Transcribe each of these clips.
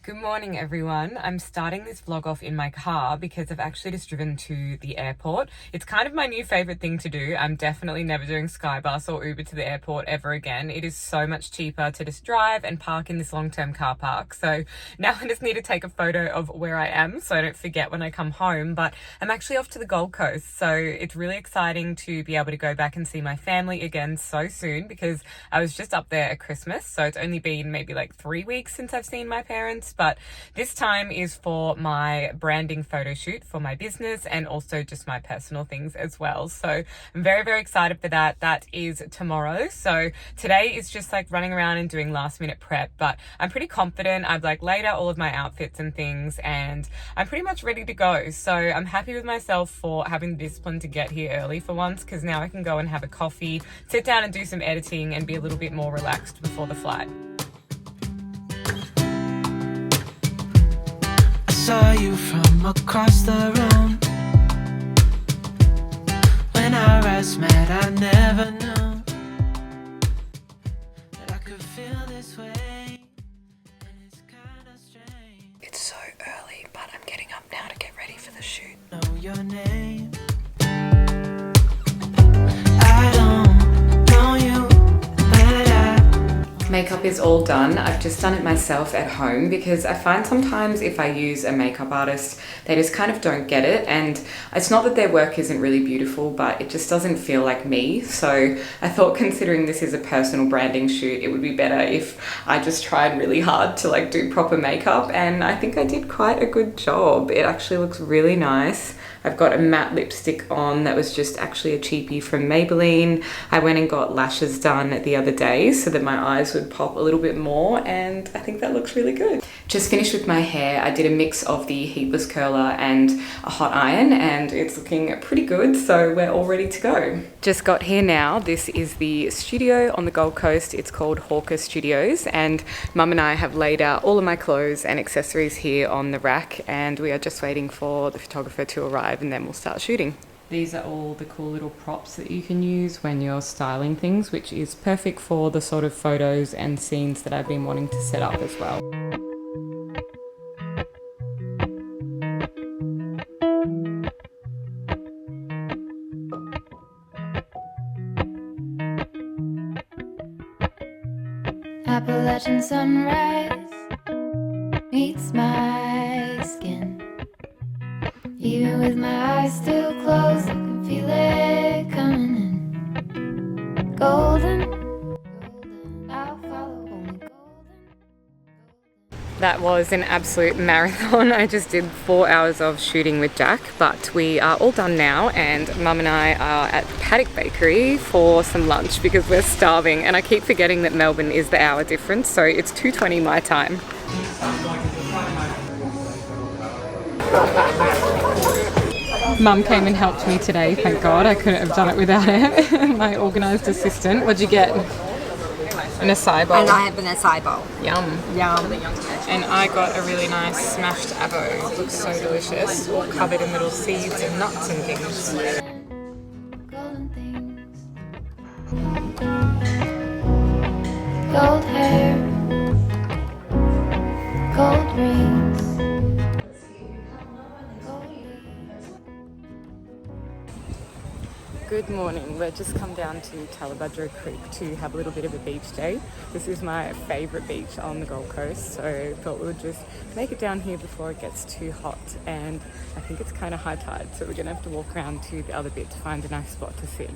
Good morning, everyone. I'm starting this vlog off in my car because I've actually just driven to the airport. It's kind of my new favorite thing to do. I'm definitely never doing Skybus or Uber to the airport ever again. It is so much cheaper to just drive and park in this long-term car park. So now I just need to take a photo of where I am so I don't forget when I come home. But I'm actually off to the Gold Coast. So it's really exciting to be able to go back and see my family again so soon because I was just up there at Christmas. So it's only been maybe like 3 weeks since I've seen my parents. But this time is for my branding photo shoot for my business and also just my personal things as well. So I'm very, very excited for that. That is tomorrow. So today is just like running around and doing last minute prep, but I'm pretty confident. I've like laid out all of my outfits and things and I'm pretty much ready to go. So I'm happy with myself for having the discipline to get here early for once, because now I can go and have a coffee, sit down and do some editing and be a little bit more relaxed before the flight. Saw you from across the room. When our eyes met, I never knew that I could feel this way, and it's kind of strange. It's so early, but I'm getting up now to get ready for the shoot. Know your name. I don't know you, but Makeup is all done. I've just done it myself at home because I find sometimes if I use a makeup artist, they just kind of don't get it. And it's not that their work isn't really beautiful, but it just doesn't feel like me. So I thought, considering this is a personal branding shoot, it would be better if I just tried really hard to like do proper makeup. And I think I did quite a good job. It actually looks really nice. I've got a matte lipstick on that was just actually a cheapie from Maybelline. I went and got lashes done the other day so that my eyes would pop a little bit more, and I think that looks really good. Just finished with my hair. I did a mix of the heatless curler and a hot iron, and it's looking pretty good, so we're all ready to go. Just got here now. This is the studio on the Gold Coast. It's called Hawker Studios, and Mum and I have laid out all of my clothes and accessories here on the rack, and we are just waiting for the photographer to arrive and then we'll start shooting. These are all the cool little props that you can use when you're styling things, which is perfect for the sort of photos and scenes that I've been wanting to set up as well. Appalachian sunrise meets my skin. Even with my eyes still closed, I can feel it coming in. Golden, I'll follow only golden. That was an absolute marathon. I just did 4 hours of shooting with Jack, but we are all done now, and Mum and I are at Paddock Bakery for some lunch because we're starving, and I keep forgetting that Melbourne is the hour difference, so it's 2:20 my time. Mum came and helped me today, thank God. I couldn't have done it without her. My organised assistant. What'd you get? An acai bowl. And I have an acai bowl. Yum. Yum. And I got a really nice smashed avo. It looks so delicious. All covered in little seeds and nuts and things. Golden things. Gold hair. Gold rings. Gold leaves. Good morning. We've just come down to Talabudro Creek to have a little bit of a beach day. This is my favourite beach on the Gold Coast, so thought we would just make it down here before it gets too hot, and I think it's kind of high tide, so we're going to have to walk around to the other bit to find a nice spot to sit.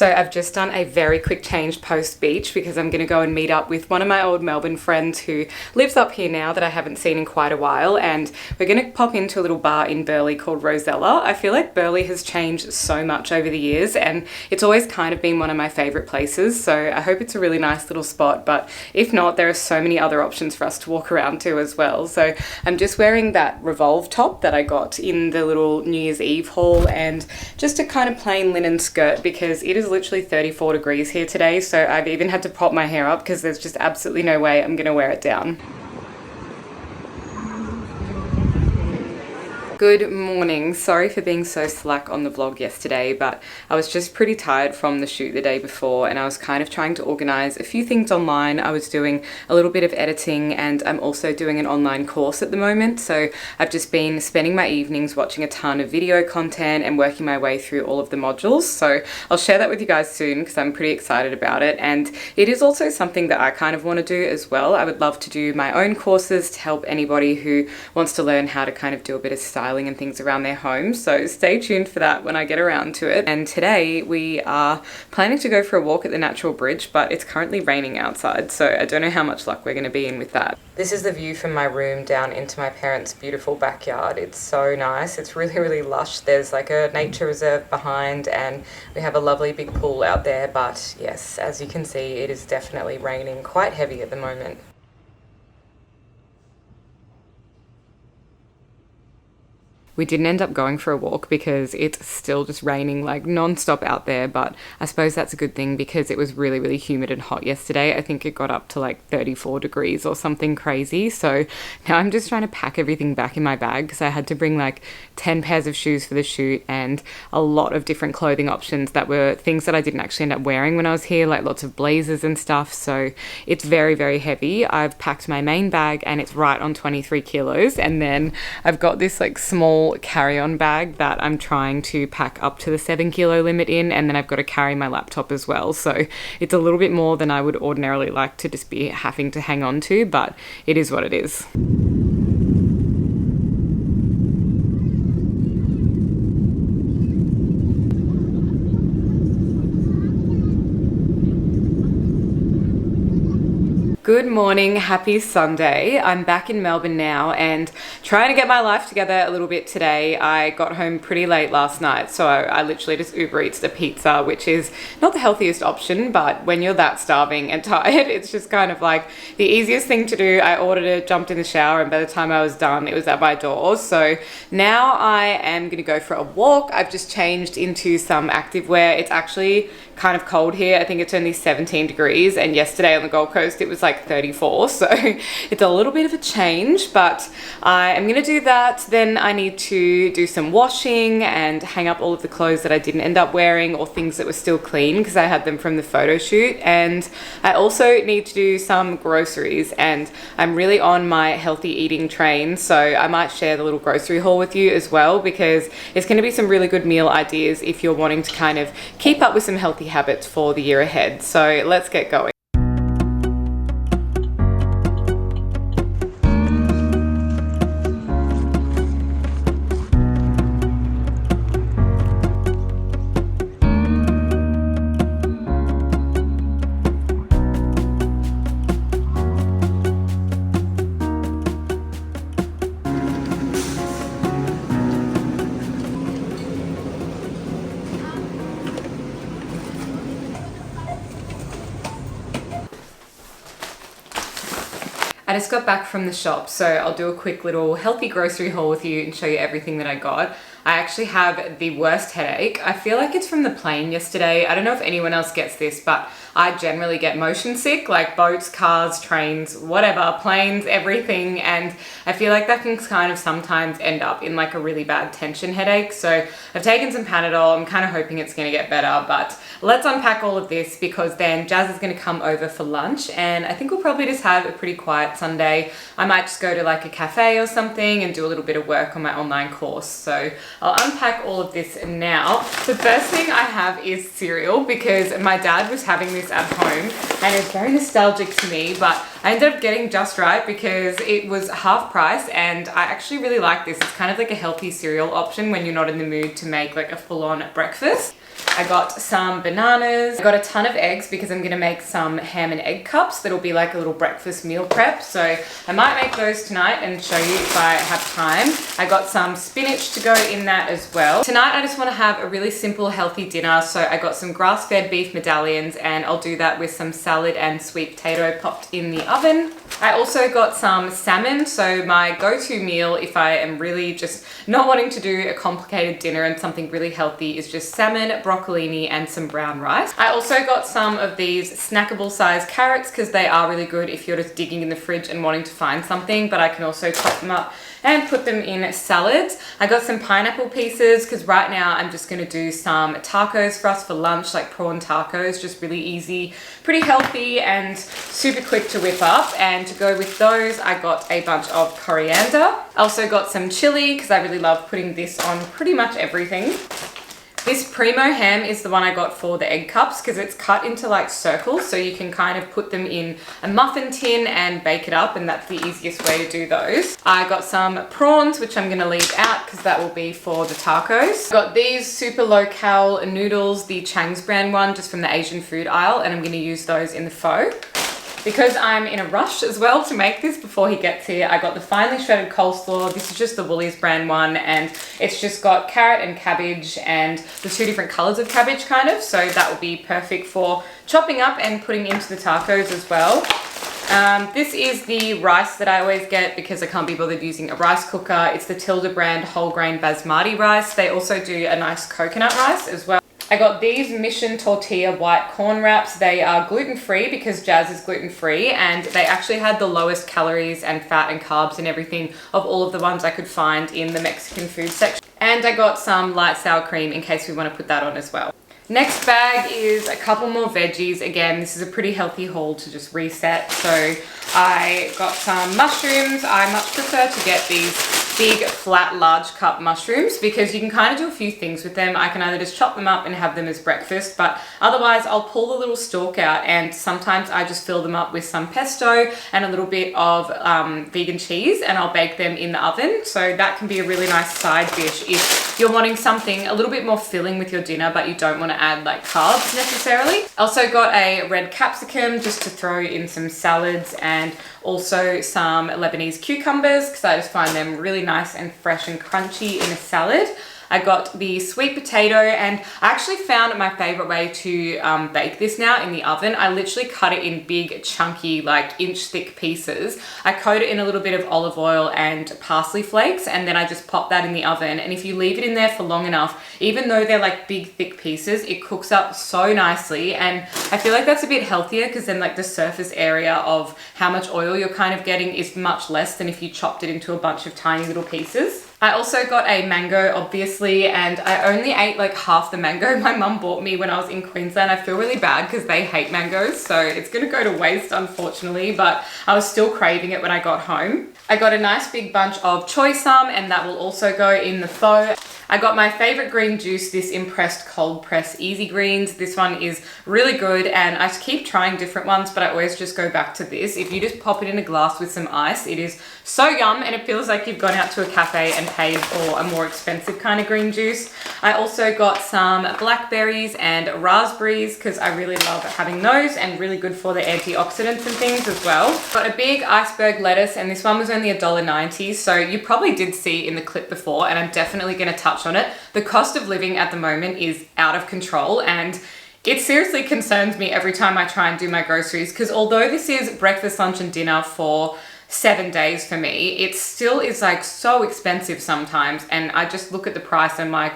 So I've just done a very quick change post beach because I'm going to go and meet up with one of my old Melbourne friends who lives up here now that I haven't seen in quite a while, and we're going to pop into a little bar in Burleigh called Rosella. I feel like Burleigh has changed so much over the years and it's always kind of been one of my favourite places, so I hope it's a really nice little spot, but if not, there are so many other options for us to walk around to as well. So I'm just wearing that Revolve top that I got in the little New Year's Eve haul and just a kind of plain linen skirt because it is literally 34 degrees here today, so I've even had to pop my hair up because there's just absolutely no way I'm gonna wear it down. Good morning. Sorry for being so slack on the vlog yesterday, but I was just pretty tired from the shoot the day before and I was kind of trying to organize a few things online. I was doing a little bit of editing and I'm also doing an online course at the moment. So I've just been spending my evenings watching a ton of video content and working my way through all of the modules. So I'll share that with you guys soon because I'm pretty excited about it. And it is also something that I kind of want to do as well. I would love to do my own courses to help anybody who wants to learn how to kind of do a bit of style and things around their home, so stay tuned for that when I get around to it. And today we are planning to go for a walk at the Natural Bridge, but it's currently raining outside, so I don't know how much luck we're going to be in with that. This is the view from my room down into my parents' beautiful backyard. It's so nice. It's really lush. There's like a nature reserve behind and we have a lovely big pool out there, but yes, as you can see, it is definitely raining quite heavy at the moment. We didn't end up going for a walk because it's still just raining like non-stop out there, but I suppose that's a good thing because it was really humid and hot yesterday. I think it got up to like 34 degrees or something crazy. So now I'm just trying to pack everything back in my bag because I had to bring like 10 pairs of shoes for the shoot and a lot of different clothing options that were things that I didn't actually end up wearing when I was here, like lots of blazers and stuff. So it's very heavy. I've packed my main bag and it's right on 23 kilos. And then I've got this like small carry-on bag that I'm trying to pack up to the 7 kilo limit in, and then I've got to carry my laptop as well, so it's a little bit more than I would ordinarily like to just be having to hang on to, but it is what it is. Good morning, happy Sunday. I'm back in Melbourne now and trying to get my life together a little bit today. I got home pretty late last night, so I literally just Uber Eats a pizza, which is not the healthiest option, but when you're that starving and tired, it's just kind of like the easiest thing to do. I ordered it, jumped in the shower, and by the time I was done, it was at my door. So now I am gonna go for a walk. I've just changed into some activewear. It's actually kind of cold here. I think it's only 17 degrees and yesterday on the Gold Coast it was like 34, so it's a little bit of a change, but I am gonna do that. Then I need to do some washing and hang up all of the clothes that I didn't end up wearing or things that were still clean because I had them from the photo shoot, and I also need to do some groceries, and I'm really on my healthy eating train, so I might share the little grocery haul with you as well because it's going to be some really good meal ideas if you're wanting to kind of keep up with some healthy habits for the year ahead. So let's get going. I just got back from the shop, so I'll do a quick little healthy grocery haul with you and show you everything that I got. I actually have the worst headache. I feel like it's from the plane yesterday. I don't know if anyone else gets this, but I generally get motion sick, like boats, cars, trains, whatever, planes, everything. And I feel like that can kind of sometimes end up in like a really bad tension headache. So I've taken some Panadol. I'm kind of hoping it's going to get better, but let's unpack all of this because then Jazz is going to come over for lunch and I think we'll probably just have a pretty quiet Sunday. I might just go to like a cafe or something and do a little bit of work on my online course. So I'll unpack all of this now. The first thing I have is cereal because my dad was having this at home and it's very nostalgic to me, but I ended up getting Just Right because it was half price and I actually really like this. It's kind of like a healthy cereal option when you're not in the mood to make like a full-on breakfast. I got some bananas. I got a ton of eggs because I'm gonna make some ham and egg cups that'll be like a little breakfast meal prep. So I might make those tonight and show you if I have time. I got some spinach to go in that as well. Tonight I just want to have a really simple healthy dinner, so I got some grass-fed beef medallions and I'll do that with some salad and sweet potato popped in the oven. I also got some salmon, so my go-to meal if I am really just not wanting to do a complicated dinner and something really healthy is just salmon, broccolini and some brown rice. I also got some of these snackable size carrots because they are really good if you're just digging in the fridge and wanting to find something, but I can also chop them up and put them in salads. I got some pineapple pieces because right now I'm just going to do some tacos for us for lunch, like prawn tacos, just really easy, pretty healthy and super quick to whip up. And to go with those, I got a bunch of coriander. I also got some chili because I really love putting this on pretty much everything. This Primo ham is the one I got for the egg cups because it's cut into like circles, so you can kind of put them in a muffin tin and bake it up, and that's the easiest way to do those. I got some prawns, which I'm going to leave out because that will be for the tacos. Got these super low-cal noodles, the Chang's brand one, just from the Asian food aisle, and I'm going to use those in the pho. Because I'm in a rush as well to make this before he gets here, I got the finely shredded coleslaw. This is just the Woolies brand one, and it's just got carrot and cabbage and the two different colors of cabbage kind of. So that will be perfect for chopping up and putting into the tacos as well. This is the rice that I always get because I can't be bothered using a rice cooker. It's the Tilda brand whole grain basmati rice. They also do a nice coconut rice as well. I got these Mission Tortilla white corn wraps. They are gluten-free because Jazz is gluten-free, and they actually had the lowest calories and fat and carbs and everything of all of the ones I could find in the Mexican food section. And I got some light sour cream in case we want to put that on as well. Next bag is a couple more veggies. Again, this is a pretty healthy haul to just reset. So I got some mushrooms. I much prefer to get these big, flat, large cup mushrooms because you can kind of do a few things with them. I can either just chop them up and have them as breakfast, but otherwise I'll pull the little stalk out, and sometimes I just fill them up with some pesto and a little bit of vegan cheese, and I'll bake them in the oven. So that can be a really nice side dish if you're wanting something a little bit more filling with your dinner, but you don't want to add like carbs necessarily. Also got a red capsicum just to throw in some salads, and also some Lebanese cucumbers because I just find them really nice and fresh and crunchy in a salad. I got the sweet potato, and I actually found my favorite way to bake this now in the oven. I literally cut it in big, chunky, like inch thick pieces. I coat it in a little bit of olive oil and parsley flakes, and then I just pop that in the oven. And if you leave it in there for long enough, even though they're like big, thick pieces, it cooks up so nicely. And I feel like that's a bit healthier because then like the surface area of how much oil you're kind of getting is much less than if you chopped it into a bunch of tiny little pieces. I also got a mango, obviously, and I only ate like half the mango my mum bought me when I was in Queensland. I feel really bad because they hate mangoes, so it's gonna go to waste, unfortunately, but I was still craving it when I got home. I got a nice big bunch of choy sum, and that will also go in the pho. I got my favorite green juice, this Impressed Cold Press Easy Greens. This one is really good, and I keep trying different ones, but I always just go back to this. If you just pop it in a glass with some ice, it is so yum, and it feels like you've gone out to a cafe and paid for a more expensive kind of green juice. I also got some blackberries and raspberries because I really love having those, and really good for the antioxidants and things as well. Got a big iceberg lettuce, and this one was only $1.90, so you probably did see in the clip before, and I'm definitely going to touch on it. The cost of living at the moment is out of control, and it seriously concerns me every time I try and do my groceries, because although this is breakfast, lunch and dinner for 7 days for me, it still is like so expensive sometimes, and I just look at the price and I'm like,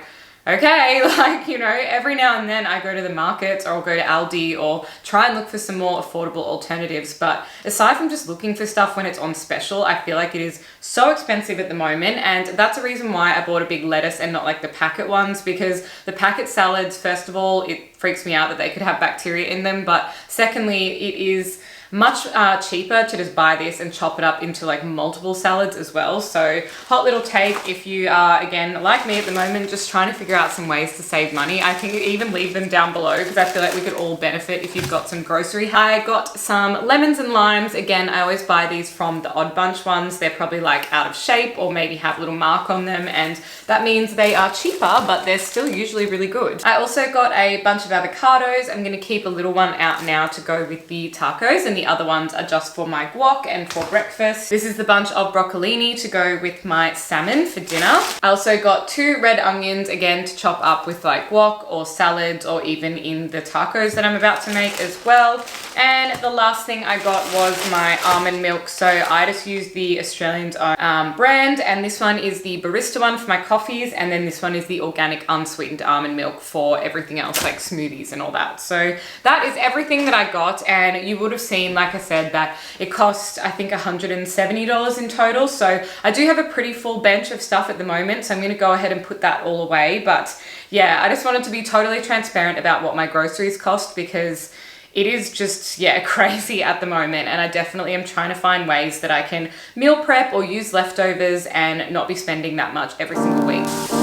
okay, like, you know, every now and then I go to the markets or I'll go to Aldi or try and look for some more affordable alternatives. But aside from just looking for stuff when it's on special, I feel like it is so expensive at the moment. And that's a reason why I bought a big lettuce and not like the packet ones, because the packet salads, first of all, it freaks me out that they could have bacteria in them. But secondly, it is much cheaper to just buy this and chop it up into like multiple salads as well. So hot little take if you are, again, like me at the moment, just trying to figure out some ways to save money. I think you even leave them down below because I feel like we could all benefit if you've got some grocery. I got some lemons and limes. Again, I always buy these from the Odd Bunch ones. They're probably like out of shape or maybe have a little mark on them, and that means they are cheaper, but they're still usually really good. I also got a bunch of avocados. I'm gonna keep a little one out now to go with the tacos, and the other ones are just for my guac and for breakfast. This is the bunch of broccolini to go with my salmon for dinner. I also got 2 red onions, again, to chop up with like guac or salads or even in the tacos that I'm about to make as well. And the last thing I got was my almond milk. So I just use the Australian's own brand, and this one is the barista one for my coffees, and then this one is the organic unsweetened almond milk for everything else like smoothies and all that. So that is everything that I got, and you would have seen, like I said, that it cost I think $170 in total. So I do have a pretty full bench of stuff at the moment, so I'm going to go ahead and put that all away. But yeah, I just wanted to be totally transparent about what my groceries cost, because it is just, yeah, crazy at the moment, and I definitely am trying to find ways that I can meal prep or use leftovers and not be spending that much every single week.